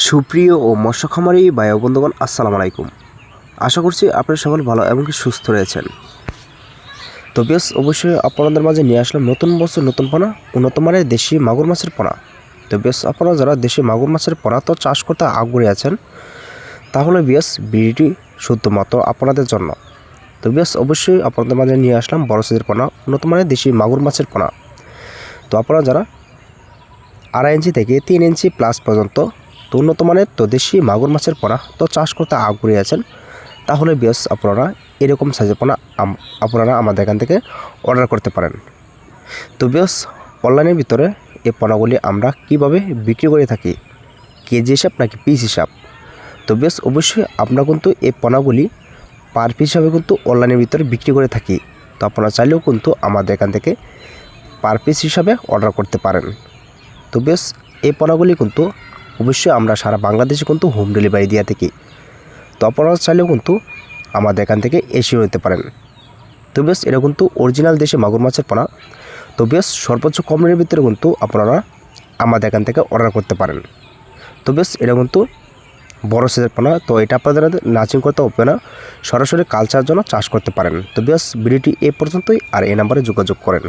সুপ্রিয় ও মৎস্য খামারি ভাই ও বন্ধুগণ, আসসালামু আলাইকুম। আশা করছি আপনারা সকল ভালো এবং কি সুস্থ রয়েছেন। তো বেশ অবশ্যই আপনাদের মাঝে নিয়ে আসলাম নতুন বছর নতুন পোনা, উন্নত মানের দেশি মাগুর মাছের পোনা। তো বেশ আপনারা যারা দেশি মাগুর মাছের পোনা তো চাষ করতে আগ্রহী আছেন, তাহলে বেশ ভিডিওটি শুধুমাত্র আপনাদের জন্য। তো বেশ অবশ্যই আপনাদের মাঝে নিয়ে আসলাম বড় সাইজের পোনা, উন্নত মানের দেশি মাগুর মাছের পোনা। তো আপনারা যারা 2.5 ইঞ্চি থেকে 3 ইঞ্চি প্লাস পর্যন্ত তো উন্নত মানের তো দেশি মাগুর মাছের পোনা তো চাষ করতে আগ্রহী আছেন, তাহলে বেশ আপনারা এরকম সাইজের পোনা আপনারা আমাদের এখান থেকে অর্ডার করতে পারেন। তো বেশ অনলাইনের ভিতরে এই পোনাগুলি আমরা কিভাবে বিক্রি করে থাকি, কেজি হিসাব নাকি পিস হিসাব। তো বেশ অবশ্যই আমরা কিন্তু এই পোনাগুলি পার পিস হিসাবে কিন্তু অনলাইনের ভিতরে বিক্রি করে থাকি। তো আপনারা চাইলেও কিন্তু আমাদের এখান থেকে পার পিস হিসাবে অর্ডার করতে পারেন। তো বেশ এই পোনাগুলি কিন্তু অবশ্যই আমরা সারা বাংলাদেশে কিন্তু হোম ডেলিভারি দিয়ে থাকি। তো আপনারা চাইলেও কিন্তু আমাদের এখান থেকে এসেও নিতে পারেন। তো বেশ এটা কিন্তু অরিজিনাল দেশে মাগুর মাছের পোনা। তো বেশ সর্বোচ্চ কম রেটের ভিতরে কিন্তু আপনারা আমাদের এখান থেকে অর্ডার করতে পারেন। তো বেশ এটা কিন্তু বড় সাইজের পোনা। তো এটা আপনাদের নাচিং করতে হবে না, সরাসরি কালচার জন্য চাষ করতে পারেন। তো বেশ ভিডিওটি এ পর্যন্তই, আর এই নাম্বারে যোগাযোগ করেন।